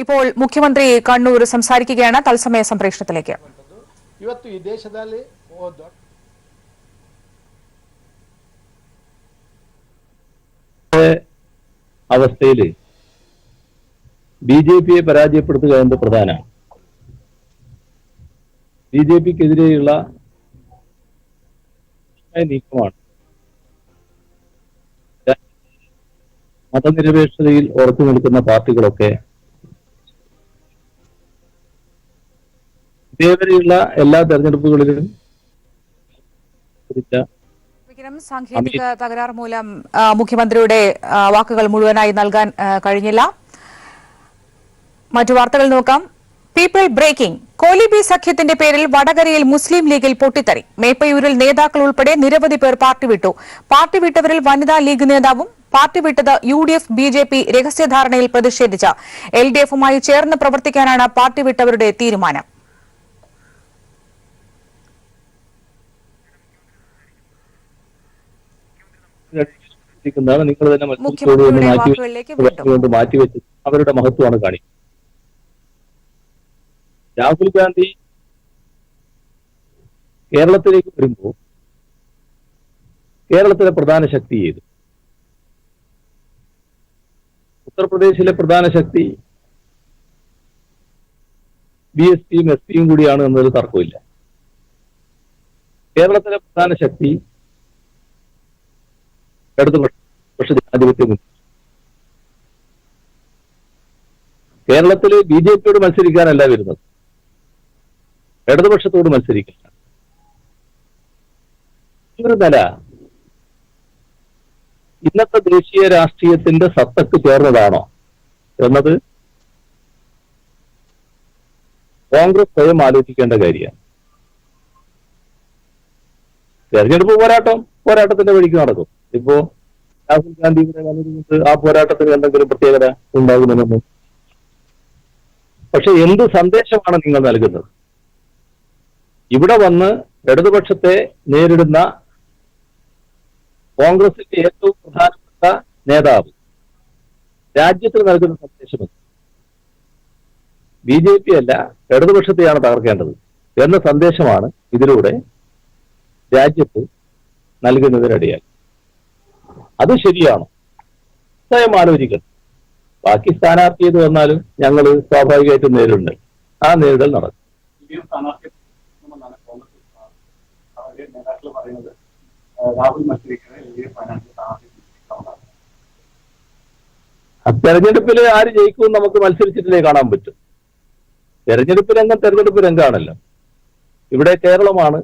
ഇപ്പോൾ മുഖ്യമന്ത്രി കണ്ണൂർ സംസാരിക്കുകയാണ്. തത്സമയ സംപ്രേഷണത്തിലേക്ക്. ಇವತ್ತು ಈ ದೇಶದಲ್ಲಿ അവസ്ഥയിൽ ബിജെപിയെ പരാജയപ്പെടുത്തുക എന്നത് പ്രധാനമാണ്. ബിജെപിക്കെതിരെയുള്ള നീക്കമാണ് മതനിരപേക്ഷതയിൽ ഉറച്ചു നിൽക്കുന്ന പാർട്ടികളൊക്കെ ഇതേവരെയുള്ള എല്ലാ തെരഞ്ഞെടുപ്പുകളിലും സാങ്കേതിക തകരാർ മൂലം മുഖ്യമന്ത്രിയുടെ വാക്കുകൾ മുഴുവനായി നൽകാൻ കഴിഞ്ഞില്ല. മറ്റു വാർത്തകൾ നോക്കാം. People breaking. കോലിബി സഖ്യത്തിന്റെ പേരിൽ വടകരയിൽ മുസ്ലിം ലീഗിൽ പൊട്ടിത്തെറി. മേപ്പയൂരിൽ നേതാക്കൾ ഉൾപ്പെടെ നിരവധി പേർ പാർട്ടി വിട്ടു. പാർട്ടി വിട്ടവരിൽ വനിതാ ലീഗ് നേതാവും പാർട്ടി വിട്ടത് UDF BJP രഹസ്യധാരണയിൽ പ്രതിഷേധിച്ച LDFുമായി ചേർന്ന് പ്രവർത്തിക്കാനാണ് പാർട്ടി വിട്ടവരുടെ തീരുമാനം. നിങ്ങൾ തന്നെ മാറ്റിവെച്ച് അവരുടെ മഹത്വമാണ് കാണിക്കുന്നത്. രാഹുൽ ഗാന്ധി കേരളത്തിലേക്ക് വരുമ്പോൾ കേരളത്തിലെ പ്രധാന ശക്തി ഏത്? ഉത്തർപ്രദേശിലെ പ്രധാന ശക്തി BSPയും SPയും കൂടിയാണ് എന്നതിൽ തർക്കമില്ല. കേരളത്തിലെ പ്രധാന ശക്തി ഇടതുപക്ഷ ജനാധിപത്യ മുന്നണി. കേരളത്തില് BJPയോട് മത്സരിക്കാനല്ല വരുന്നത്, ഇടതുപക്ഷത്തോട് മത്സരിക്കാൻ. ഈ ഒരു നില ഇന്നത്തെ ദേശീയ രാഷ്ട്രീയത്തിന്റെ സത്തക്ക് ചേർന്നതാണോ എന്നത് കോൺഗ്രസ് സ്വയം ആലോചിക്കേണ്ട കാര്യമാണ്. തെരഞ്ഞെടുപ്പ് പോരാട്ടത്തിന്റെ വഴിക്ക് നടക്കും. ഇപ്പോ രാഹുൽ ഗാന്ധി ഇവിടെ വന്നിരുന്നത് ആ പോരാട്ടത്തിന് എന്തെങ്കിലും പ്രത്യേകത ഉണ്ടാകുമെന്നൊന്നും. പക്ഷെ എന്ത് സന്ദേശമാണ് നിങ്ങൾ നൽകുന്നത്? ഇവിടെ വന്ന് ഇടതുപക്ഷത്തെ നേരിടുന്ന കോൺഗ്രസിന്റെ ഏറ്റവും പ്രധാനപ്പെട്ട നേതാവ് രാജ്യത്തിന് നൽകുന്ന സന്ദേശം BJP അല്ല, ഇടതുപക്ഷത്തെയാണ് തകർക്കേണ്ടത് എന്ന സന്ദേശമാണ് ഇതിലൂടെ രാജ്യത്ത് നൽകുന്നതിനിടയായി. അത് ശരിയാണോ? സ്വയം ആലോചിക്കണം. ബാക്കി സ്ഥാനാർത്ഥി ഏത് വന്നാലും ഞങ്ങൾ സ്വാഭാവികമായിട്ടും നേരിടുന്നുണ്ട്. ആ നേരിടൽ നടക്കും. തെരഞ്ഞെടുപ്പിൽ ആര് ജയിക്കും നമുക്ക് മത്സരിച്ചിട്ടില്ലേ കാണാൻ പറ്റും. തെരഞ്ഞെടുപ്പ് രംഗം തെരഞ്ഞെടുപ്പ് രംഗമാണല്ലോ. ഇവിടെ കേരളമാണ്.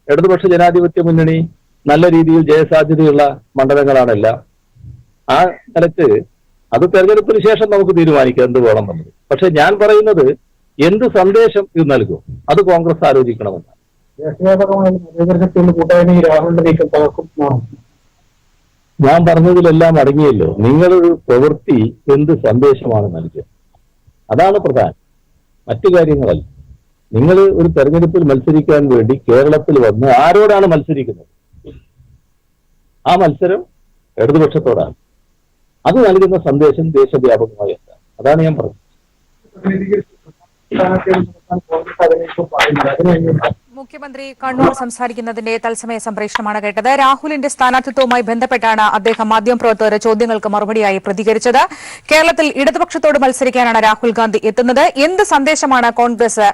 ഇടതുപക്ഷ ജനാധിപത്യ മുന്നണി നല്ല രീതിയിൽ ജയസാധ്യതയുള്ള മണ്ഡലങ്ങളാണെല്ലാം. ആ നിലക്ക് അത് തെരഞ്ഞെടുപ്പിന് ശേഷം നമുക്ക് തീരുമാനിക്കാം എന്ത് വേണം എന്നത്. പക്ഷെ ഞാൻ പറയുന്നത് എന്ത് സന്ദേശം ഇത് നൽകും അത് കോൺഗ്രസ് ആലോചിക്കണമെന്നാണ്. ഞാൻ പറഞ്ഞതിലെല്ലാം അടങ്ങിയല്ലോ. നിങ്ങളൊരു പ്രവൃത്തി എന്ത് സന്ദേശമാണ് നൽകുക, അതാണ് പ്രധാനം, മറ്റു കാര്യങ്ങളല്ല. നിങ്ങൾ ഒരു തെരഞ്ഞെടുപ്പിൽ മത്സരിക്കാൻ വേണ്ടി കേരളത്തിൽ വന്ന് ആരോടാണ് മത്സരിക്കുന്നത്? ആ മത്സരം ഇടതുപക്ഷത്തോടാണ്. അത് നൽകുന്ന സന്ദേശം ദേശവ്യാപകമായി എന്താണ്? അതാണ് ഞാൻ പറഞ്ഞത്. മുഖ്യമന്ത്രി കണ്ണൂർ സംസാരിക്കുന്നതിന്റെ തത്സമയ സംപ്രേഷണമാണ് കേട്ടത്. രാഹുലിന്റെ സ്ഥാനാർത്ഥിത്വവുമായി ബന്ധപ്പെട്ടാണ് അദ്ദേഹം മാധ്യമപ്രവർത്തകരുടെ ചോദ്യങ്ങൾക്ക് മറുപടിയായി പ്രതികരിച്ചത്. കേരളത്തിൽ ഇടതുപക്ഷത്തോട് മത്സരിക്കാനാണ് രാഹുൽ ഗാന്ധി എത്തുന്നത്. എന്ത് സന്ദേശമാണ് കോൺഗ്രസ്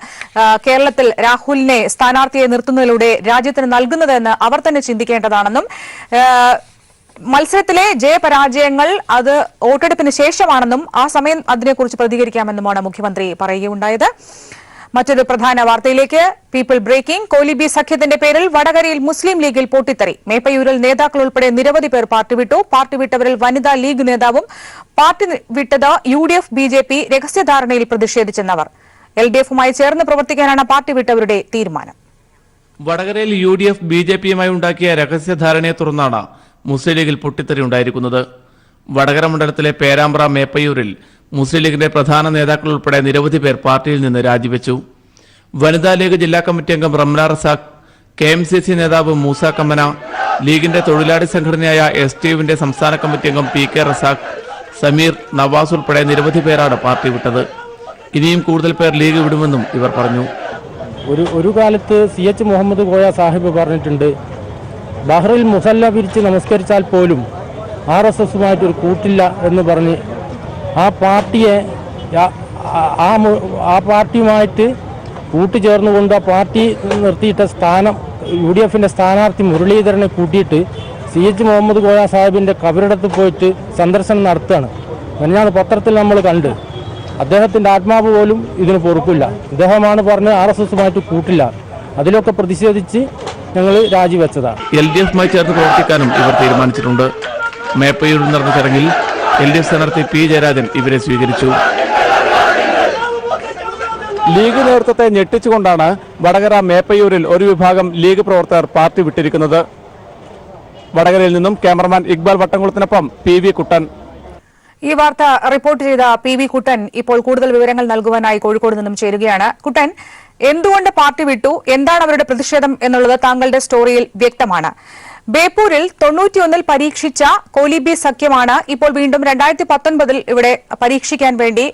കേരളത്തിൽ രാഹുലിനെ സ്ഥാനാർത്ഥിയെ നിർത്തുന്നതിലൂടെ രാജ്യത്തിന് നൽകുന്നതെന്ന് അവർ തന്നെ ചിന്തിക്കേണ്ടതാണെന്നും മത്സരത്തിലെ ജയപരാജയങ്ങൾ അത് വോട്ടെടുപ്പിന് ശേഷമാണെന്നും ആ സമയം അതിനെക്കുറിച്ച് പ്രതികരിക്കാമെന്നുമാണ് മുഖ്യമന്ത്രി പറയുകയുണ്ടായത്. മറ്റൊരു പ്രധാന വാർത്തയിലേക്ക്. People breaking. കോലിബി സഖ്യത്തിന്റെ പേരിൽ വടകരയിൽ മുസ്ലിം ലീഗിൽ പൊട്ടിത്തെറി. മേപ്പയൂരിൽ നേതാക്കൾ ഉൾപ്പെടെ നിരവധി പേർ പാർട്ടി വിട്ടു. പാർട്ടി വിട്ടവരിൽ വനിതാ ലീഗ് നേതാവും പാർട്ടി വിട്ടത് UDF BJP രഹസ്യധാരണയിൽ പ്രതിഷേധിച്ചെന്നവർ. LDFുമായി ചേർന്ന് പ്രവർത്തിക്കാനാണ് പാർട്ടി വിട്ടവരുടെ തീരുമാനം. വടകരയിൽ UDF BJPയുമായി ഉണ്ടാക്കിയ രഹസ്യധാരണയെ തുടർന്നാണ് മുസ്ലിം ലീഗിൽ പൊട്ടിത്തെറി ഉണ്ടായിരിക്കുന്നത്. വടകര മണ്ഡലത്തിലെ പേരാമ്പ്ര മേപ്പയൂരിൽ മുസ്ലിം ലീഗിന്റെ പ്രധാന നേതാക്കൾ ഉൾപ്പെടെ നിരവധി പേർ പാർട്ടിയിൽ നിന്ന് രാജിവെച്ചു. വനിതാ ലീഗ് ജില്ലാ കമ്മിറ്റി അംഗം റംല റസാഖ്, KMCC നേതാവ് മൂസ കമ്മന, ലീഗിന്റെ തൊഴിലാളി സംഘടനയായ STUവിന്റെ സംസ്ഥാന കമ്മിറ്റി അംഗം PK റസാഖ്, സമീർ, നവാസ് ഉൾപ്പെടെ നിരവധി പേരാണ് പാർട്ടി വിട്ടത്. ഇനിയും കൂടുതൽ പേർ ലീഗ് വിടുമെന്നും ഇവർ പറഞ്ഞു. ഒരു കാലത്ത് CH മുഹമ്മദ് കോയ സാഹിബ് പറഞ്ഞിട്ടുണ്ട്, ബഹ്റിൽ മുസല്ല പിരിച്ച് നമസ്കരിച്ചാൽ പോലും RSSുമായിട്ടൊരു കൂട്ടില്ല എന്ന് പറഞ്ഞ് ആ പാർട്ടിയുമായിട്ട് കൂട്ടുചേർന്നുകൊണ്ട് ആ പാർട്ടി നിർത്തിയിട്ട സ്ഥാനം UDFന്റെ സ്ഥാനാർത്ഥി മുരളീധരനെ കൂട്ടിയിട്ട് CH മുഹമ്മദ് കോയ സാഹിബിൻ്റെ കബറിടത്ത് പോയിട്ട് സന്ദർശനം നടത്തുകയാണ്. ഞാൻ പത്രത്തിൽ നമ്മൾ കണ്ട്. അദ്ദേഹത്തിൻ്റെ ആത്മാവ് പോലും ഇതിന് പൊറുക്കില്ല. അദ്ദേഹമാണ് പറഞ്ഞ് RSSുമായിട്ട് കൂട്ടില്ല. അതിലൊക്കെ പ്രതിഷേധിച്ച് ഞങ്ങൾ രാജിവെച്ചതാണ്. LDFുമായി ചേർന്ന് പ്രവർത്തിക്കാനും ഇവർ തീരുമാനിച്ചിട്ടുണ്ട്. മേപ്പയൂരിൽ നടന്ന ചടങ്ങിൽ LDF സ്ഥാനാർത്ഥി P ജയരാജൻ ഇവരെ സ്വീകരിച്ചു. ലീഗ് നേതൃത്വത്തെ ഞെട്ടിച്ചുകൊണ്ടാണ് വടകര മേപ്പയൂരിൽ ഒരു വിഭാഗം ലീഗ് പ്രവർത്തകർ പാർട്ടി വിട്ടിരിക്കുന്നത്. വടകരയിൽ നിന്നും ക്യാമറമാൻ ഇക്ബാൽ വട്ടംകുളത്തിനൊപ്പം PV കുട്ടൻ. ഈ വാർത്ത റിപ്പോർട്ട് ചെയ്ത PV കുട്ടൻ ഇപ്പോൾ കൂടുതൽ വിവരങ്ങൾ നൽകുവാനായി കോഴിക്കോട് നിന്നും ചേരുകയാണ്. കുട്ടൻ, എന്തുകൊണ്ട് പാർട്ടി വിട്ടു, എന്താണ് അവരുടെ പ്രതിഷേധം എന്നുള്ളത് താങ്കളുടെ സ്റ്റോറിയിൽ വ്യക്തമാണ്. ബേപ്പൂരിൽ 91-ൽ പരീക്ഷിച്ച കോലിബി സഖ്യമാണ് ഇപ്പോൾ വീണ്ടും 2019 ഇവിടെ പരീക്ഷിക്കാൻ വേണ്ടി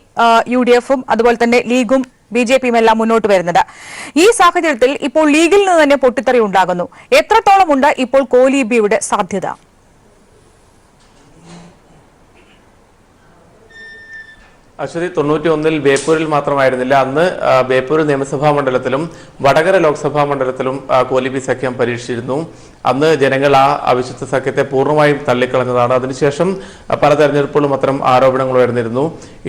UDFും അതുപോലെ തന്നെ ലീഗും BJPയും എല്ലാം മുന്നോട്ട് വരുന്നത്. ഈ സാഹചര്യത്തിൽ ഇപ്പോൾ ലീഗിൽ നിന്ന് തന്നെ പൊട്ടിത്തെറി ഉണ്ടാകുന്നു. എത്രത്തോളമുണ്ട് ഇപ്പോൾ കോലിബിയുടെ സാധ്യത? അശ്വതി, 91-ൽ ബേപ്പൂരിൽ മാത്രമായിരുന്നില്ല. അന്ന് ബേപ്പൂർ നിയമസഭാ മണ്ഡലത്തിലും വടകര ലോക്സഭാ മണ്ഡലത്തിലും കോലിബി സഖ്യം പരീക്ഷിച്ചിരുന്നു. അന്ന് ജനങ്ങൾ ആ അവിശ്വസ്ത സഖ്യത്തെ പൂർണ്ണമായും തള്ളിക്കളഞ്ഞതാണ്. അതിനുശേഷം പല തെരഞ്ഞെടുപ്പുകളും അത്തരം ആരോപണങ്ങൾ ഉയർന്നിരുന്നു.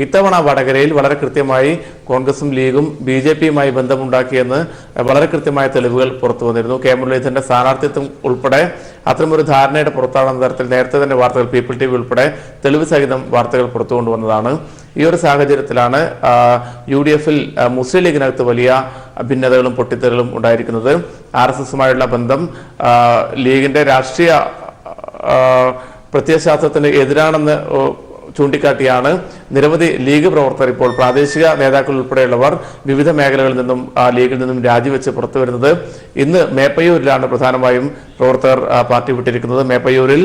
ഇത്തവണ വടകരയിൽ വളരെ കൃത്യമായി കോൺഗ്രസും ലീഗും BJPയുമായി ബന്ധമുണ്ടാക്കിയെന്ന് വളരെ കൃത്യമായ തെളിവുകൾ പുറത്തു വന്നിരുന്നു. കെ മുരളീധരന്റെ സ്ഥാനാർത്ഥിത്വം ഉൾപ്പെടെ അത്തരമൊരു ധാരണയുടെ പുറത്താണെന്ന തരത്തിൽ നേരത്തെ തന്നെ വാർത്തകൾ പീപ്പിൾ TV ഉൾപ്പെടെ തെളിവ് സഹിതം വാർത്തകൾ പുറത്തു കൊണ്ടുവന്നതാണ്. ഈ ഒരു സാഹചര്യത്തിലാണ് UDFിൽ മുസ്ലിം ലീഗിനകത്ത് വലിയ ഭിന്നതകളും പൊട്ടിത്തെറികളും ഉണ്ടായിരിക്കുന്നത്. RSSുമായുള്ള ബന്ധം ലീഗിന്റെ രാഷ്ട്രീയ പ്രത്യയശാസ്ത്രത്തിന് എതിരാണെന്ന് ചൂണ്ടിക്കാട്ടിയാണ് നിരവധി ലീഗ് പ്രവർത്തകർ ഇപ്പോൾ പ്രാദേശിക നേതാക്കൾ ഉൾപ്പെടെയുള്ളവർ വിവിധ മേഖലകളിൽ നിന്നും ലീഗിൽ നിന്നും രാജിവെച്ച് പുറത്തു വരുന്നത്. ഇന്ന് മേപ്പയൂരിലാണ് പ്രധാനമായും പ്രവർത്തകർ പാർട്ടി വിട്ടിരിക്കുന്നത്. മേപ്പയൂരിൽ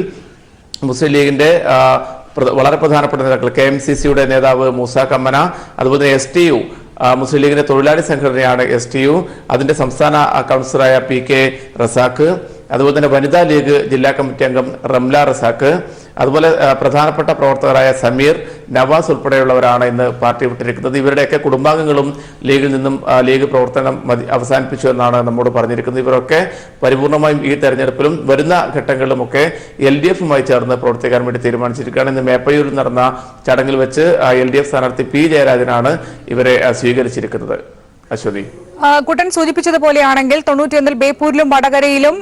മുസ്ലിം ലീഗിന്റെ വളരെ പ്രധാനപ്പെട്ട നേതാക്കൾ KMCCയുടെ നേതാവ് മൂസ കമ്മന, അതുപോലെ STU മുസ്ലിം ലീഗിന്റെ തൊഴിലാളി സംഘടനയാണ് STU, അതിന്റെ സംസ്ഥാന കൗൺസിലറായ PK റസാഖ്, അതുപോലെ തന്നെ വനിതാ ലീഗ് ജില്ലാ കമ്മിറ്റി അംഗം റംല റസാഖ്, അതുപോലെ പ്രധാനപ്പെട്ട പ്രവർത്തകരായ സമീർ, നവാസ് ഉൾപ്പെടെയുള്ളവരാണ് ഇന്ന് പാർട്ടി വിട്ടിരിക്കുന്നത്. ഇവരുടെയൊക്കെ കുടുംബാംഗങ്ങളും ലീഗിൽ നിന്നും ലീഗ് പ്രവർത്തനം അവസാനിപ്പിച്ചു എന്നാണ് നമ്മോട് പറഞ്ഞിരിക്കുന്നത്. ഇവരൊക്കെ പരിപൂർണമായും ഈ തെരഞ്ഞെടുപ്പിലും വരുന്ന ഘട്ടങ്ങളിലുമൊക്കെ LDFുമായി ചേർന്ന് പ്രവർത്തിക്കാൻ വേണ്ടി തീരുമാനിച്ചിരിക്കുകയാണ്. ഇന്ന് മേപ്പയൂരിൽ നടന്ന ചടങ്ങിൽ വെച്ച് LDF സ്ഥാനാർത്ഥി P ജയരാജനാണ് ഇവരെ സ്വീകരിച്ചിരിക്കുന്നത്. അശ്വതി, കുട്ടൻ സൂചിപ്പിച്ചതുപോലെയാണെങ്കിൽ 91-ൽ ബേപ്പൂരിലും വടകരയിലും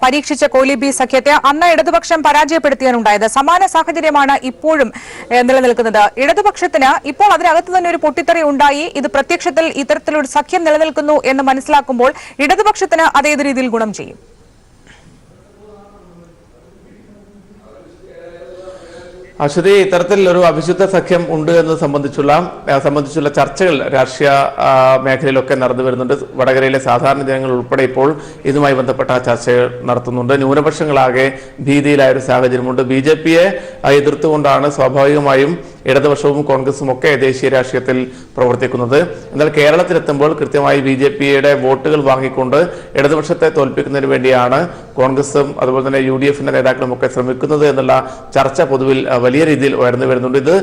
പരീക്ഷിച്ച കോലിബി സഖ്യത്തെ അന്ന് ഇടതുപക്ഷം പരാജയപ്പെടുത്തിയാണുണ്ടായത്. സമാന സാഹചര്യമാണ് ഇപ്പോഴും നിലനിൽക്കുന്നത്. ഇടതുപക്ഷത്തിന് ഇപ്പോൾ അതിനകത്ത് തന്നെ ഒരു പൊട്ടിത്തെറി ഉണ്ടായി. ഇത് പ്രത്യക്ഷത്തിൽ ഇത്തരത്തിലൊരു സഖ്യം നിലനിൽക്കുന്നു എന്ന് മനസ്സിലാക്കുമ്പോൾ ഇടതുപക്ഷത്തിന് അതേത് രീതിയിൽ ഗുണം ചെയ്യും? അശ്വതി, ഇത്തരത്തിൽ ഒരു അവിശുദ്ധ സഖ്യം ഉണ്ട് എന്ന് സംബന്ധിച്ചുള്ള ചർച്ചകൾ രാഷ്ട്രീയ മേഖലയിലൊക്കെ നടന്നു വരുന്നുണ്ട്. വടകരയിലെ സാധാരണ ജനങ്ങൾ ഉൾപ്പെടെ ഇപ്പോൾ ഇതുമായി ബന്ധപ്പെട്ട ചർച്ചകൾ നടത്തുന്നുണ്ട്. ന്യൂനപക്ഷങ്ങളാകെ ഭീതിയിലായ ഒരു സാഹചര്യമുണ്ട്. BJPയെ എതിർത്തുകൊണ്ടാണ് സ്വാഭാവികമായും ഇടതുപക്ഷവും കോൺഗ്രസും ഒക്കെ ദേശീയ രാഷ്ട്രീയത്തിൽ പ്രവർത്തിക്കുന്നത്. എന്നാൽ കേരളത്തിലെത്തുമ്പോൾ കൃത്യമായി BJPയുടെ വോട്ടുകൾ വാങ്ങിക്കൊണ്ട് ഇടതുപക്ഷത്തെ തോൽപ്പിക്കുന്നതിന് വേണ്ടിയാണ് കോൺഗ്രസും അതുപോലെ തന്നെ UDFിന്റെ നേതാക്കളും ഒക്കെ ശ്രമിക്കുന്നത് എന്നുള്ള ചർച്ച പൊതുവിൽ വലിയ രീതിയിൽ ഉയർന്നു വരുന്നുണ്ട്. ഇത്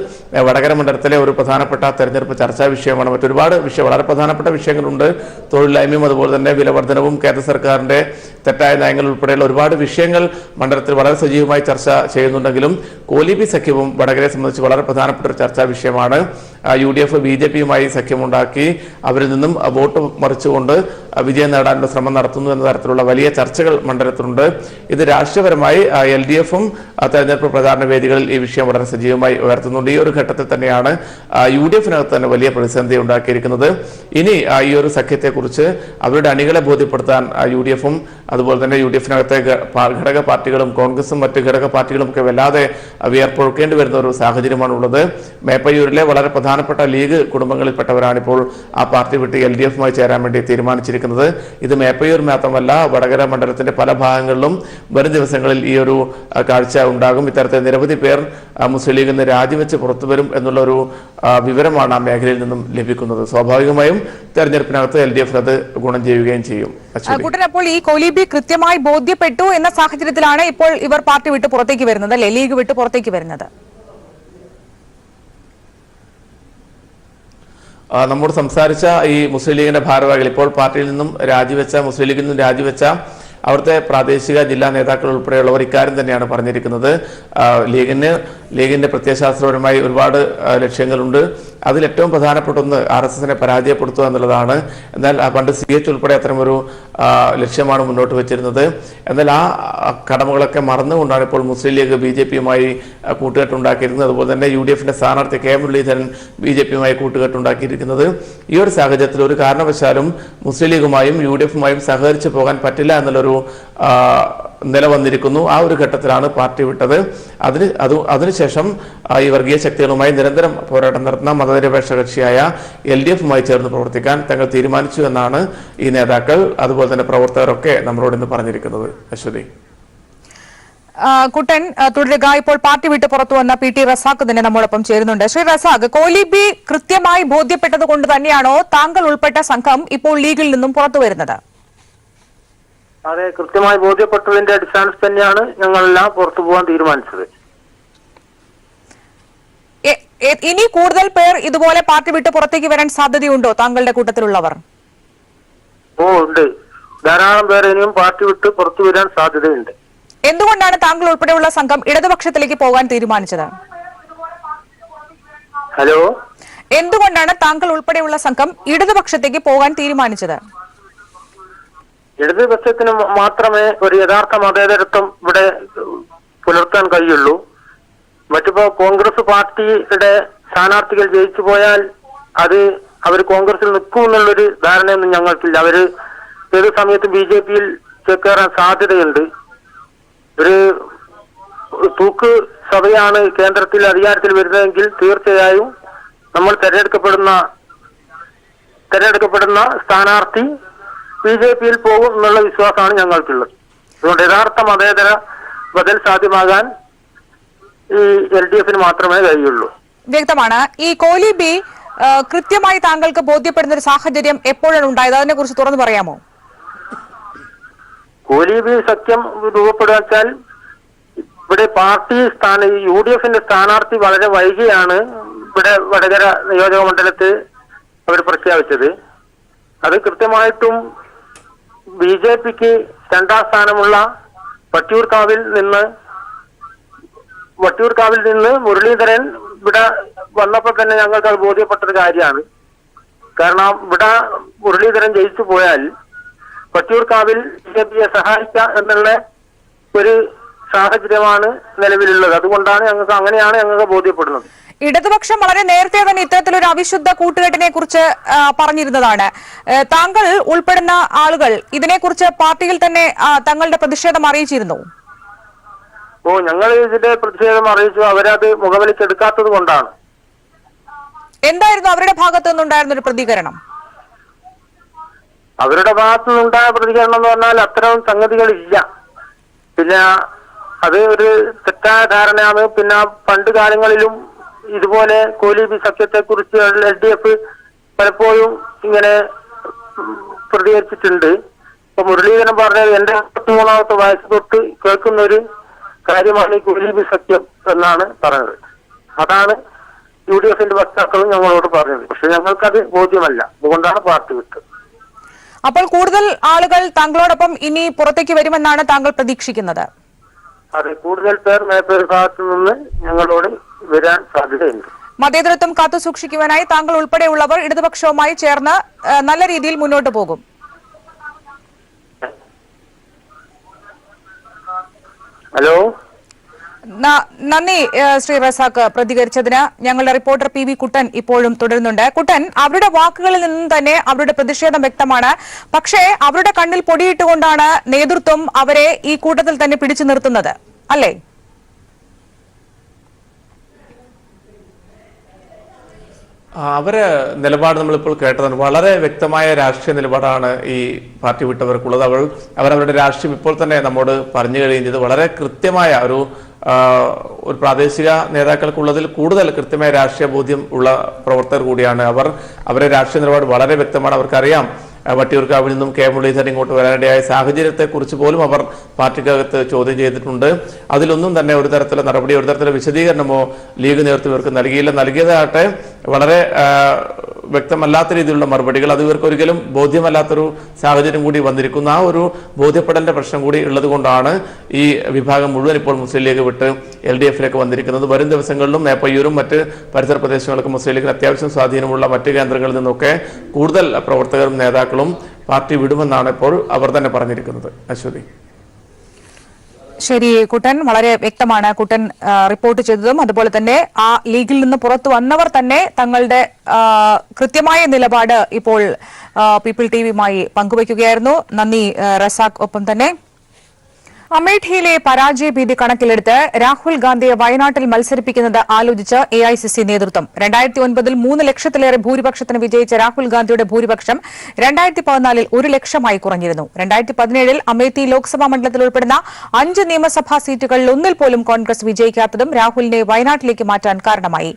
വടകര മണ്ഡലത്തിലെ ഒരു പ്രധാനപ്പെട്ട തെരഞ്ഞെടുപ്പ് ചർച്ചാ വിഷയമാണ്. മറ്റൊരുപാട് വളരെ പ്രധാനപ്പെട്ട വിഷയങ്ങളുണ്ട്. തൊഴിലില്ലായ്മയും അതുപോലെ തന്നെ വിലവർദ്ധനവും കേന്ദ്ര സർക്കാരിന്റെ തെറ്റായ നയങ്ങൾ ഉൾപ്പെടെയുള്ള ഒരുപാട് വിഷയങ്ങൾ മണ്ഡലത്തിൽ വളരെ സജീവമായി ചർച്ച ചെയ്യുന്നുണ്ടെങ്കിലും കോലിബി സഖ്യവും വടകരയെ സംബന്ധിച്ച് വളരെ പ്രധാനപ്പെട്ട ഒരു ചർച്ചാ വിഷയമാണ്. UDF BJPയുമായി സഖ്യമുണ്ടാക്കി അവരിൽ നിന്നും വോട്ട് മറിച്ചുകൊണ്ട് വിജയം നേടാനുള്ള ശ്രമം നടത്തുന്നു എന്ന തരത്തിലുള്ള വലിയ ചർച്ചകൾ മണ്ഡലത്തിലുണ്ട്. ഇത് രാഷ്ട്രീയപരമായി LDFും തെരഞ്ഞെടുപ്പ് പ്രചാരണ വേദികളിൽ ഈ വിഷയം വളരെ സജീവമായി ഉയർത്തുന്നുണ്ട്. ഈ ഒരു ഘട്ടത്തിൽ തന്നെയാണ് UDFിനകത്ത് തന്നെ വലിയ പ്രതിസന്ധി ഉണ്ടാക്കിയിരിക്കുന്നത്. ഇനി ഈ ഒരു സഖ്യത്തെക്കുറിച്ച് അവരുടെ അണികളെ ബോധ്യപ്പെടുത്താൻ UDFും അതുപോലെ തന്നെ UDFിനകത്തെ ഘടക പാർട്ടികളും കോൺഗ്രസും മറ്റ് ഘടക പാർട്ടികളും ഒക്കെ വല്ലാതെ വിയർപ്പൊഴുക്കേണ്ടി വരുന്ന ഒരു സാഹചര്യമാണ് ഉള്ളത്. മേപ്പയൂരിലെ വളരെ പ്രധാനപ്പെട്ട ലീഗ് കുടുംബങ്ങളിൽപ്പെട്ടവരാണിപ്പോൾ ആ പാർട്ടി വിട്ട് LDFുമായി ചേരാൻ വേണ്ടി തീരുമാനിച്ചിരിക്കുന്നത്. പറഞ്ഞിരിക്കുന്നത്. ഇത് മേപ്പയൂർ മാത്രമല്ല, വടകര മണ്ഡലത്തിന്റെ പല ഭാഗങ്ങളിലും വരും ദിവസങ്ങളിൽ ഈ ഒരു കാഴ്ച ഉണ്ടാകും. ഇത്തരത്തിൽ നിരവധി പേർ മുസ്ലിം ലീഗിൽ നിന്ന് രാജിവെച്ച് പുറത്തു വരും എന്നുള്ളൊരു വിവരമാണ് ആ മേഖലയിൽ നിന്നും ലഭിക്കുന്നത്. സ്വാഭാവികമായും തെരഞ്ഞെടുപ്പിനകത്ത് LDF അത് ഗുണം ചെയ്യുകയും ചെയ്യും. കുട്ടൻ, അപ്പോൾ ഈ കോലീബി കൃത്യമായി ബോധ്യപ്പെട്ടു എന്ന സാഹചര്യത്തിലാണ് ഇപ്പോൾ ഇവർ പാർട്ടി വിട്ട് പുറത്തേക്ക് വരുന്നത്, അല്ലെ, ലീഗ് വിട്ട് പുറത്തേക്ക് വരുന്നത്? നമ്മോട് സംസാരിച്ച ഈ മുസ്ലിം ലീഗിന്റെ ഭാരവാഹികൾ, ഇപ്പോൾ പാർട്ടിയിൽ നിന്നും രാജിവെച്ച, മുസ്ലിം ലീഗിൽ നിന്നും രാജിവെച്ച അവിടുത്തെ പ്രാദേശിക ജില്ലാ നേതാക്കൾ ഉൾപ്പെടെയുള്ളവർ ഇക്കാര്യം തന്നെയാണ് പറഞ്ഞിരിക്കുന്നത്. ലീഗിന്റെ പ്രത്യയശാസ്ത്രപരമായി ഒരുപാട് ലക്ഷ്യങ്ങളുണ്ട്. അതിൽ ഏറ്റവും പ്രധാനപ്പെട്ട ഒന്ന് RSSനെ പരാജയപ്പെടുത്തുക എന്നുള്ളതാണ്. എന്നാൽ പണ്ട് CH ഉൾപ്പെടെ അത്തരമൊരു ലക്ഷ്യമാണ് മുന്നോട്ട് വെച്ചിരുന്നത്. എന്നാൽ ആ കടമകളൊക്കെ മറന്നുകൊണ്ടാണ് ഇപ്പോൾ മുസ്ലിം ലീഗ് BJPയുമായി കൂട്ടുകെട്ടുണ്ടാക്കിയിരിക്കുന്നത്. അതുപോലെ തന്നെ UDFന്റെ സ്ഥാനാർത്ഥി K മുരളീധരൻ BJPയുമായി കൂട്ടുകെട്ടുണ്ടാക്കിയിരിക്കുന്നത്. ഈ ഒരു സാഹചര്യത്തിൽ ഒരു കാരണവശാലും മുസ്ലിം ലീഗുമായും UDFുമായും സഹകരിച്ച് പോകാൻ പറ്റില്ല എന്നുള്ളൊരു നില വന്നിരിക്കുന്നു. ആ ഒരു ഘട്ടത്തിലാണ് പാർട്ടി വിട്ടത്. അതിനുശേഷം ഈ വർഗീയ ശക്തികളുമായി നിരന്തരം പോരാട്ടം നടത്തുന്ന മതനിരപേക്ഷ കക്ഷിയായ LDFുമായി ചേർന്ന് പ്രവർത്തിക്കാൻ തങ്ങൾ തീരുമാനിച്ചു എന്നാണ് ഈ നേതാക്കൾ, അതുപോലെ തന്നെ പ്രവർത്തകരൊക്കെ നമ്മളോട് ഇന്ന് പറഞ്ഞിരിക്കുന്നത്. അശ്വതി. കുട്ടൻ തുടരുക. ഇപ്പോൾ പാർട്ടി വിട്ട് പുറത്തു വന്ന PT റസാഖ് തന്നെ നമ്മോടൊപ്പം ചേരുന്നുണ്ട്. ശ്രീ റസാഖ്, കോലീബി കൃത്യമായി ബോധ്യപ്പെട്ടത് കൊണ്ട് തന്നെയാണോ താങ്കൾ ഉൾപ്പെട്ട സംഘം ഇപ്പോൾ ലീഗിൽ നിന്നും പുറത്തു വരുന്നത്? അതെ, കൃത്യമായി ബോധ്യപ്പെട്ടതിന്റെ അടിസ്ഥാനത്തിൽ തന്നെയാണ് ഞങ്ങളെല്ലാം പുറത്തു പോകാൻ തീരുമാനിച്ചത്. ഇനി കൂടുതൽ പേർ ഇതുപോലെ പാർട്ടി വിട്ട് പുറത്തേക്ക് വരാൻ സാധ്യതയുണ്ടോ താങ്കളുടെ കൂട്ടത്തിലുള്ളവർ? ഉണ്ട്, ധാരാളം പേർ ഇനിയും പാർട്ടി വിട്ട് പുറത്തു വരാൻ സാധ്യതയുണ്ട്. എന്തുകൊണ്ടാണ് താങ്കൾ ഉൾപ്പെടെയുള്ള സംഘം ഇടതുപക്ഷത്തിലേക്ക് പോകാൻ തീരുമാനിച്ചത്? ഹലോ, എന്തുകൊണ്ടാണ് താങ്കൾ ഉൾപ്പെടെയുള്ള സംഘം ഇടതുപക്ഷത്തേക്ക് പോകാൻ തീരുമാനിച്ചത്? ഇടതുപക്ഷത്തിന് മാത്രമേ ഒരു യഥാർത്ഥ മതേതരത്വം ഇവിടെ പുലർത്താൻ കഴിയുള്ളൂ. മറ്റിപ്പോ കോൺഗ്രസ് പാർട്ടിയുടെ സ്ഥാനാർത്ഥികൾ ജയിച്ചു പോയാൽ അത് അവർ കോൺഗ്രസിൽ നിൽക്കും എന്നുള്ളൊരു ധാരണയൊന്നും ഞങ്ങൾക്കില്ല. അവര് ഏത് സമയത്തും BJPയിൽ ചേക്കേറാൻ സാധ്യതയുണ്ട്. ഒരു തൂക്ക് സഭയാണ് കേന്ദ്രത്തിൽ അധികാരത്തിൽ വരുന്നതെങ്കിൽ തീർച്ചയായും നമ്മൾ തെരഞ്ഞെടുക്കപ്പെടുന്ന സ്ഥാനാർത്ഥി BJPയിൽ പോകും എന്നുള്ള വിശ്വാസമാണ് ഞങ്ങൾക്കുള്ളത്. അതുകൊണ്ട് യഥാർത്ഥ മതേതര ബദൽ സാധ്യമാകാൻ ഈ LDFന് മാത്രമേ കഴിയുള്ളൂ. വ്യക്തമാണ്. ഈ കോലീബി കൃത്യമായി താങ്കൾക്ക് ബോധ്യപ്പെടുന്ന ഒരു സാഹചര്യം എപ്പോഴാണ് ഉണ്ടായത്? അതിനെ കുറിച്ച് തുറന്നു പറയാമോ? കോലീബി സഖ്യം രൂപപ്പെടുവച്ചാൽ ഇവിടെ പാർട്ടി UDFന്റെ സ്ഥാനാർത്ഥി വളരെ വൈകിയാണ് ഇവിടെ വടകര നിയോജക മണ്ഡലത്തിൽ അവർ പ്രഖ്യാപിച്ചത്. അത് കൃത്യമായിട്ടും BJPക്ക് രണ്ടാം സ്ഥാനമുള്ള വട്ടിയൂർക്കാവിൽ നിന്ന് മുരളീധരൻ ഇവിടെ വന്നപ്പോൾ തന്നെ ഞങ്ങൾക്ക് അത് ബോധ്യപ്പെട്ടൊരു കാര്യമാണ്. കാരണം ഇവിടെ മുരളീധരൻ ജയിച്ചു പോയാൽ വട്ടിയൂർക്കാവിൽ BJPയെ സഹായിക്കുക എന്നുള്ള ഒരു സാഹചര്യമാണ് നിലവിലുള്ളത്. അതുകൊണ്ടാണ് അങ്ങനെയാണ് ഞങ്ങൾക്ക് ബോധ്യപ്പെടുന്നത്. ഇടതുപക്ഷം വളരെ നേരത്തെ തന്നെ ഇത്തരത്തിലൊരു അവിശുദ്ധ കൂട്ടുകെട്ടിനെ കുറിച്ച് പറഞ്ഞിരുന്നതാണ്. താങ്കൾ ഉൾപ്പെടുന്ന ആളുകൾ ഇതിനെക്കുറിച്ച് പാർട്ടിയിൽ തന്നെ തങ്ങളുടെ പ്രതിഷേധം അറിയിച്ചിരുന്നു. ഞങ്ങൾ ഇതിന്റെ പ്രതിഷേധം അറിയിച്ചു. അവരത് മുഖവിലക്കെടുക്കാത്തത് കൊണ്ടാണ്. എന്തായിരുന്നു അവരുടെ ഭാഗത്തു നിന്നുണ്ടായിരുന്ന ഒരു പ്രതികരണം? അവരുടെ ഭാഗത്തു നിന്നുണ്ടായ പ്രതികരണം എന്ന് പറഞ്ഞാൽ അത്തരം സംഗതികളില്ല. പിന്നെ അത് ഒരു തെറ്റായ ധാരണയാണ്. പിന്നെ പണ്ട് കാലങ്ങളിലും ഇതുപോലെ കോലീബി സഖ്യത്തെ കുറിച്ച് LDF പലപ്പോഴും ഇങ്ങനെ പ്രതികരിച്ചിട്ടുണ്ട്. ഇപ്പൊ മുരളീധരൻ പറഞ്ഞത് എന്റെ 33ാമത്തെ വയസ്സ് തൊട്ട് കേൾക്കുന്ന ഒരു കാര്യമാണ് ഈ കോലീബി സഖ്യം എന്നാണ് പറഞ്ഞത്. അതാണ് UDFന്റെ വക്താക്കളും ഞങ്ങളോട് പറഞ്ഞത്. പക്ഷെ ഞങ്ങൾക്കത് ബോധ്യമല്ല. അതുകൊണ്ടാണ് പാർട്ടി വിട്ടത്. അപ്പോൾ കൂടുതൽ ആളുകൾ താങ്കളോടൊപ്പം ഇനി പുറത്തേക്ക് വരുമെന്നാണ് താങ്കൾ പ്രതീക്ഷിക്കുന്നത്? അതെ, കൂടുതൽ പേർ മേപ്പൂർ ഭാഗത്തു നിന്ന് ഞങ്ങളോട് വരാൻ സാധ്യതയുണ്ട്. മതേതരത്വം കാത്തുസൂക്ഷിക്കുവാനായി താങ്കൾ ഉൾപ്പെടെയുള്ളവർ ഇടതുപക്ഷവുമായി ചേർന്ന് നല്ല രീതിയിൽ മുന്നോട്ട് പോകും. ഹലോ, നന്ദി ശ്രീ റസാഖ് പ്രതികരിച്ചതിന്. ഞങ്ങളുടെ റിപ്പോർട്ടർ PV കുട്ടൻ ഇപ്പോഴും തുടരുന്നുണ്ട്. കുട്ടൻ, അവരുടെ വാക്കുകളിൽ നിന്നും തന്നെ അവരുടെ പ്രതിഷേധം വ്യക്തമാണ്. പക്ഷേ അവരുടെ കണ്ണിൽ പൊടിയിട്ടുകൊണ്ടാണ് നേതൃത്വം അവരെ ഈ കൂട്ടത്തിൽ തന്നെ പിടിച്ചു നിർത്തുന്നത്, അല്ലേ? അവരെ നിലപാട് നമ്മളിപ്പോൾ കേട്ടതാണ്. വളരെ വ്യക്തമായ രാഷ്ട്രീയ നിലപാടാണ് ഈ പാർട്ടി വിട്ടവർക്കുള്ളത്. അവരവരുടെ രാഷ്ട്രീയം ഇപ്പോൾ തന്നെ നമ്മോട് പറഞ്ഞു കഴിയുകയും ചെയ്ത് വളരെ കൃത്യമായ ഒരു പ്രാദേശിക നേതാക്കൾക്കുള്ളതിൽ കൂടുതൽ കൃത്യമായ രാഷ്ട്രീയ ബോധ്യം ഉള്ള പ്രവർത്തകർ കൂടിയാണ് അവർ. അവരുടെ രാഷ്ട്രീയ നിലപാട് വളരെ വ്യക്തമാണ്. അവർക്കറിയാം വട്ടിയൂർക്കാവിൽ നിന്നും കെ മുരളീധരൻ ഇങ്ങോട്ട് വരാനിടയായ സാഹചര്യത്തെക്കുറിച്ച് പോലും അവർ പാർട്ടിക്കകത്ത് ചോദ്യം ചെയ്തിട്ടുണ്ട്. അതിലൊന്നും തന്നെ ഒരു തരത്തിലുള്ള നടപടി, ഒരു തരത്തിലുള്ള വിശദീകരണമോ ലീഗ് നേതൃത്വം ഇവർക്ക് നൽകിയില്ല. നൽകിയതാകട്ടെ വളരെ വ്യക്തമല്ലാത്ത രീതിയിലുള്ള മറുപടികൾ. അത് ഇവർക്ക് ഒരിക്കലും ബോധ്യമല്ലാത്തൊരു സാഹചര്യം കൂടി വന്നിരിക്കുന്നു. ആ ഒരു ബോധ്യപ്പെടലിന്റെ പ്രശ്നം കൂടി ഉള്ളത് കൊണ്ടാണ് ഈ വിഭാഗം മുഴുവൻ ഇപ്പോൾ മുസ്ലിം ലീഗ് വിട്ട് LDF-ലേക്ക് വന്നിരിക്കുന്നത്. വരും ദിവസങ്ങളിലും മേപ്പയ്യൂരും മറ്റ് പരിസര പ്രദേശങ്ങൾക്കും മുസ്ലിം ലീഗിന് അത്യാവശ്യം സ്വാധീനമുള്ള മറ്റ് കേന്ദ്രങ്ങളിൽ നിന്നൊക്കെ കൂടുതൽ പ്രവർത്തകരും നേതാക്കളും പാർട്ടി വിടുമെന്നാണ് ഇപ്പോൾ അവർ തന്നെ പറഞ്ഞിരിക്കുന്നത്. അശ്വതി. ശരി കുട്ടൻ, വളരെ വ്യക്തമാണ് കുട്ടൻ റിപ്പോർട്ട് ചെയ്തതും. അതുപോലെ തന്നെ ആ ലീഗിൽ നിന്ന് പുറത്തു വന്നവർ തന്നെ തങ്ങളുടെ കൃത്യമായ നിലപാട് ഇപ്പോൾ പീപ്പിൾ ടിവിയുമായി പങ്കുവയ്ക്കുകയായിരുന്നു. നന്ദി റസാഖ്. ഒപ്പം തന്നെ അമേഠിയിലെ പരാജയ ഭീതി കണക്കിലെടുത്ത് രാഹുൽ ഗാന്ധിയെ വയനാട്ടിൽ മത്സരിപ്പിക്കുന്നത് ആലോചിച്ച് AICC നേതൃത്വം. 2009 3 ലക്ഷത്തിലേറെ ഭൂരിപക്ഷത്തിന് വിജയിച്ച രാഹുൽ ഗാന്ധിയുടെ ഭൂരിപക്ഷം 2014 1 ലക്ഷമായി കുറഞ്ഞിരുന്നു. 2017 അമേഠി ലോക്സഭാ മണ്ഡലത്തിൽ ഉൾപ്പെടുന്ന 5 നിയമസഭാ സീറ്റുകളിൽ ഒന്നിൽ പോലും കോൺഗ്രസ് വിജയിക്കാത്തതും രാഹുലിനെ വയനാട്ടിലേക്ക് മാറ്റാൻ കാരണമായി.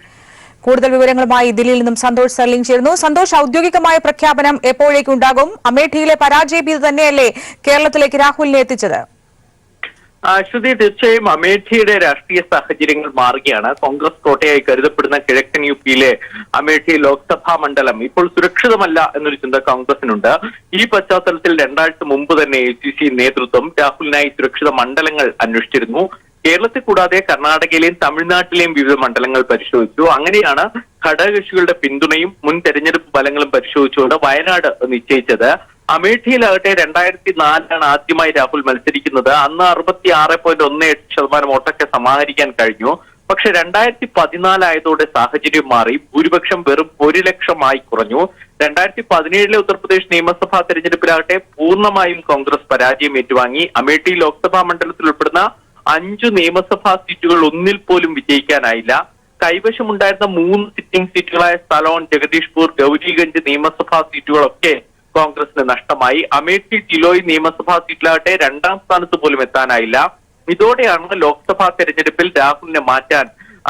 കൂടുതൽ വിവരങ്ങളുമായി ദില്ലിയിൽ നിന്നും സന്തോഷ് സർലിംഗ് ചേരുന്നു. സന്തോഷ്, ഔദ്യോഗികമായ പ്രഖ്യാപനം എപ്പോഴേക്കുണ്ടാകും? അമേഠിയിലെ പരാജയ ഭീതി തന്നെയല്ലേ കേരളത്തിലേക്ക് രാഹുലിനെ എത്തിച്ചത്? അശ്വതി, തീർച്ചയായും അമേഠിയുടെ രാഷ്ട്രീയ സാഹചര്യങ്ങൾ മാറുകയാണ്. കോൺഗ്രസ് കോട്ടയായി കരുതപ്പെടുന്ന കിഴക്കൻ UP-യിലെ അമേഠി ലോക്സഭാ മണ്ഡലം ഇപ്പോൾ സുരക്ഷിതമല്ല എന്നൊരു ചിന്ത കോൺഗ്രസിനുണ്ട്. ഈ പശ്ചാത്തലത്തിൽ 2 ആഴ്ച മുമ്പ് തന്നെ AICC നേതൃത്വം രാഹുലിനായി സുരക്ഷിത മണ്ഡലങ്ങൾ അന്വേഷിച്ചിരുന്നു. കേരളത്തെ കൂടാതെ കർണാടകയിലെയും തമിഴ്നാട്ടിലെയും വിവിധ മണ്ഡലങ്ങൾ പരിശോധിച്ചു. അങ്ങനെയാണ് ഘടകകക്ഷികളുടെ പിന്തുണയും മുൻ തെരഞ്ഞെടുപ്പ് ഫലങ്ങളും പരിശോധിച്ചുകൊണ്ട് വയനാട് നിശ്ചയിച്ചത്. അമേഠിയിലാകട്ടെ 2004 ആദ്യമായി രാഹുൽ മത്സരിക്കുന്നത്. അന്ന് 66.18% വോട്ടൊക്കെ സമാഹരിക്കാൻ കഴിഞ്ഞു. പക്ഷെ 2014 ആയതോടെ സാഹചര്യം മാറി. ഭൂരിപക്ഷം വെറും 1 ലക്ഷമായി കുറഞ്ഞു. 2017 ഉത്തർപ്രദേശ് നിയമസഭാ തെരഞ്ഞെടുപ്പിലാകട്ടെ പൂർണ്ണമായും കോൺഗ്രസ് പരാജയം ഏറ്റുവാങ്ങി. അമേഠി ലോക്സഭാ മണ്ഡലത്തിൽ ഉൾപ്പെടുന്ന 5 നിയമസഭാ സീറ്റുകൾ ഒന്നിൽ പോലും വിജയിക്കാനായില്ല. കൈവശമുണ്ടായിരുന്ന 3 സിറ്റിംഗ് സീറ്റുകളായ സലോൺ, ജഗദീഷ്പൂർ, ഗൗരിഗഞ്ച് നിയമസഭാ സീറ്റുകളൊക്കെ കോൺഗ്രസിന് നഷ്ടമായി. അമേഠി ടിലോയ് നിയമസഭാ സീറ്റിലാകട്ടെ 2ാം സ്ഥാനത്ത് പോലും എത്താനായില്ല. ഇതോടെയാണ് ലോക്സഭാ തെരഞ്ഞെടുപ്പിൽ രാഹുലിനെ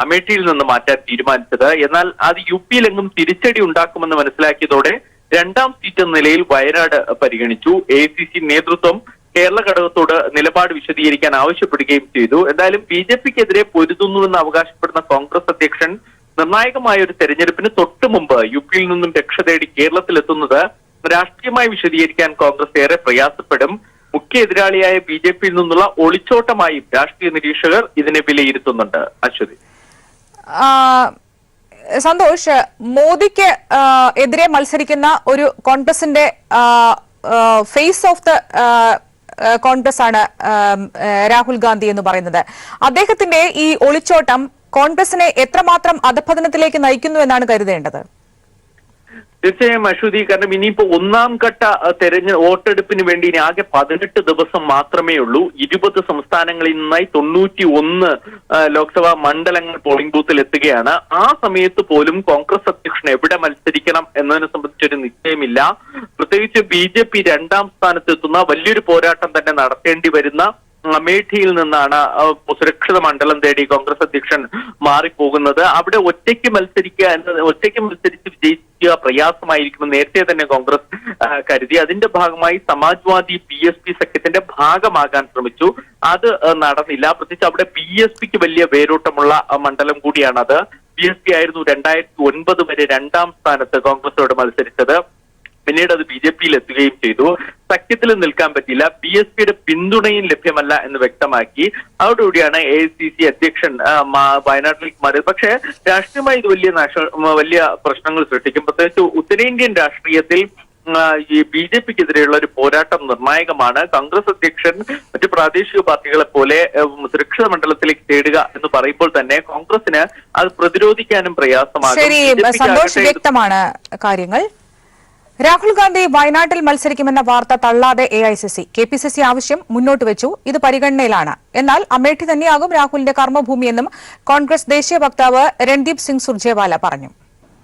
അമേഠിയിൽ നിന്ന് മാറ്റാൻ തീരുമാനിച്ചത്. എന്നാൽ അത് UP-യിലെങ്ങും തിരിച്ചടി ഉണ്ടാക്കുമെന്ന് മനസ്സിലാക്കിയതോടെ 2ാം സീറ്റ് എന്ന നിലയിൽ വയനാട് പരിഗണിച്ചു. AICC നേതൃത്വം കേരള ഘടകത്തോട് നിലപാട് വിശദീകരിക്കാൻ ആവശ്യപ്പെടുകയും ചെയ്തു. എന്തായാലും BJP-ക്കെതിരെ പൊരുതുന്നുവെന്ന് അവകാശപ്പെടുന്ന കോൺഗ്രസ് അധ്യക്ഷൻ നിർണായകമായ ഒരു തെരഞ്ഞെടുപ്പിന് തൊട്ടു മുമ്പ് UP-യിൽ നിന്നും രക്ഷ തേടി കേരളത്തിലെത്തുന്നത് രാഷ്ട്രീയമായി വിശദീകരിക്കാൻ കോൺഗ്രസ് ഏറെ പ്രയാസപ്പെടും. മുഖ്യ എതിരാളിയായ BJP-യിൽ നിന്നുള്ള ഒളിച്ചോട്ടമായും രാഷ്ട്രീയ നിരീക്ഷകർ ഇതിനെ വിലയിരുത്തുന്നുണ്ട്. അശ്വതി. സന്തോഷ്, മോദിക്ക് എതിരെ മത്സരിക്കുന്ന ഒരു കോൺഗ്രസിന്റെ ഫേസ് ഓഫ് ദ കോൺഗ്രസ് ആണ് രാഹുൽ ഗാന്ധി എന്ന് പറയുന്നത്. അദ്ദേഹത്തിന്റെ ഈ ഒളിച്ചോട്ടം കോൺഗ്രസിനെ എത്രമാത്രം അധപതനത്തിലേക്ക് നയിക്കുന്നു എന്നാണ് കരുതേണ്ടത്? തീർച്ചയായും അശ്വതി, കാരണം ഇനിയിപ്പോ 1ാം ഘട്ട വോട്ടെടുപ്പിന് വേണ്ടി ഇനി ആകെ 18 ദിവസം മാത്രമേ ഉള്ളൂ. 20 സംസ്ഥാനങ്ങളിൽ നിന്നായി 91 ലോക്സഭാ മണ്ഡലങ്ങൾ പോളിംഗ് ബൂത്തിൽ എത്തുകയാണ്. ആ സമയത്ത് പോലും കോൺഗ്രസ് അധ്യക്ഷൻ എവിടെ മത്സരിക്കണം എന്നതിനെ സംബന്ധിച്ചൊരു നിശ്ചയമില്ല. പ്രത്യേകിച്ച് BJP 2ാം സ്ഥാനത്തെത്തുന്ന വലിയൊരു പോരാട്ടം തന്നെ നടത്തേണ്ടി വരുന്ന അമേഠിയിൽ നിന്നാണ് സുരക്ഷിത മണ്ഡലം തേടി കോൺഗ്രസ് അധ്യക്ഷൻ മാറിപ്പോകുന്നത്. അവിടെ ഒറ്റയ്ക്ക് മത്സരിച്ച് വിജയിക്കുക പ്രയാസമായിരിക്കുമെന്ന് നേരത്തെ തന്നെ കോൺഗ്രസ് കരുതി. അതിന്റെ ഭാഗമായി സമാജ്വാദി BSP സഖ്യത്തിന്റെ ഭാഗമാകാൻ ശ്രമിച്ചു. അത് നടന്നില്ല. പ്രത്യേകിച്ച് അവിടെ BSPക്ക് വലിയ വേരോട്ടമുള്ള മണ്ഡലം കൂടിയാണ് അത്. BSP ആയിരുന്നു 2009 വരെ 2ാം സ്ഥാനത്ത് കോൺഗ്രസോട് മത്സരിച്ചത്. പിന്നീട് അത് BJP-യിൽ എത്തുകയും ചെയ്തു. സഖ്യത്തിൽ നിൽക്കാൻ പറ്റില്ല. BSPയുടെ പിന്തുണയും ലഭ്യമല്ല എന്ന് വ്യക്തമാക്കി. അതോടുകൂടിയാണ് AICC അധ്യക്ഷൻ വയനാട്ടിലേക്ക് മാറിയത്. പക്ഷേ രാഷ്ട്രീയമായി ഇത് വലിയ പ്രശ്നങ്ങൾ സൃഷ്ടിക്കും. പ്രത്യേകിച്ച് ഉത്തരേന്ത്യൻ രാഷ്ട്രീയത്തിൽ ഈ BJP-ക്കെതിരെയുള്ള ഒരു പോരാട്ടം നിർണായകമാണ്. കോൺഗ്രസ് അധ്യക്ഷൻ മറ്റു പ്രാദേശിക പാർട്ടികളെ പോലെ സുരക്ഷിത മണ്ഡലത്തിലേക്ക് തേടുക എന്ന് പറയുമ്പോൾ തന്നെ കോൺഗ്രസിന് അത് പ്രതിരോധിക്കാനും പ്രയാസമാകും. ശരി സന്തോഷ്, വ്യക്തമാണ് കാര്യങ്ങൾ. രാഹുൽ ഗാന്ധി വയനാട്ടിൽ മത്സരിക്കുമെന്ന വാർത്ത തള്ളാതെ AICC KPCC ആവശ്യം മുന്നോട്ട് വെച്ചു. ഇത് പരിഗണനയിലാണ്. എന്നാൽ അമേഠി തന്നെയാകും രാഹുലിന്റെ കർമ്മഭൂമിയെന്നും കോൺഗ്രസ് ദേശീയ വക്താവ് രൺദീപ് സിംഗ് സുർജേവാല പറഞ്ഞു.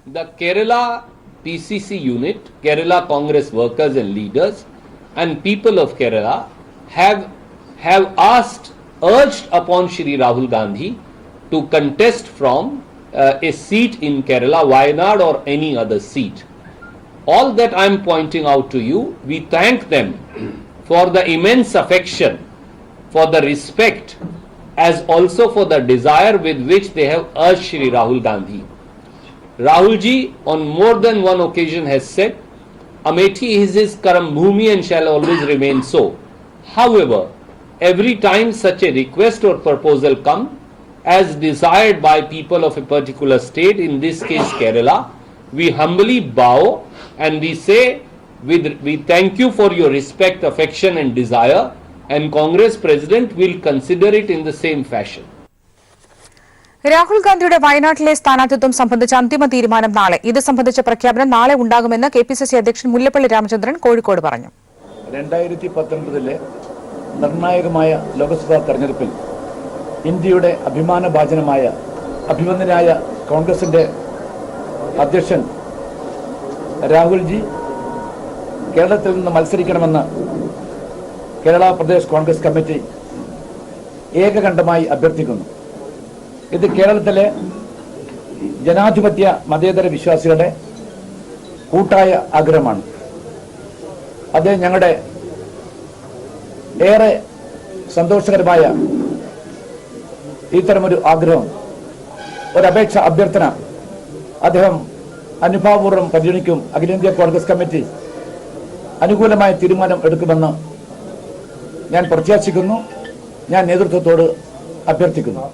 the Kerala PCC unit, Kerala Congress workers and leaders and people of Kerala have urged upon Shri Rahul Gandhi to contest from a seat in Kerala, Wayanad or any other seat. All that I am pointing out to you, we thank them for the immense affection, for the respect, as also for the desire with which they have urged Shri Rahul Gandhi. Rahul ji on more than one occasion has said, Amethi is his Karam Bhumi and shall always remain so. However, every time such a request or proposal comes, as desired by people of a particular state, in this case Kerala, we humbly bow and we say, we thank you for your respect, affection and desire, and Congress President will consider it in the same fashion. Rahul ഗാന്ധിയുടെ വയനാട്ടിലെ സ്ഥാനാർത്ഥിത്വം സംബന്ധിച്ച അന്തിമ തീരുമാനം നാളെ. ഇത് സംബന്ധിച്ച പ്രഖ്യാപനം നാളെ ഉണ്ടാകുമെന്ന് KPCC അധ്യക്ഷൻ മുല്ലപ്പള്ളി രാമചന്ദ്രൻ കോഴിക്കോട് പറഞ്ഞു. 2019 നിർണായകമായ ലോക്സഭാ തെരഞ്ഞെടുപ്പിൽ ഇന്ത്യയുടെ അഭിമാനഭാജനമായ അഭിമന്യനായ കോൺഗ്രസിന്റെ അധ്യക്ഷൻ രാഹുൽജി കേരളത്തിൽ നിന്ന് മത്സരിക്കണമെന്ന് കേരള പ്രദേശ് കോൺഗ്രസ് കമ്മിറ്റി ഏകകണ്ഠമായി അഭ്യർത്ഥിക്കുന്നു. ഇത് കേരളത്തിലെ ജനാധിപത്യ മതേതര വിശ്വാസികളുടെ കൂട്ടായ ആഗ്രഹമാണ്. അത് ഞങ്ങളുടെ ഏറെ സന്തോഷകരമായ ഇത്തരമൊരു ആഗ്രഹം, ഒരപേക്ഷ, അഭ്യർത്ഥന അദ്ദേഹം അനുഭാവപൂർവ്വം പരിഗണിക്കും. അഖിലേന്ത്യാ കോൺഗ്രസ് കമ്മിറ്റി അനുകൂലമായ തീരുമാനം എടുക്കുമെന്ന് ഞാൻ പ്രത്യാശിക്കുന്നു. ഞാൻ നേതൃത്വത്തോട് അഭ്യർത്ഥിക്കുന്നു.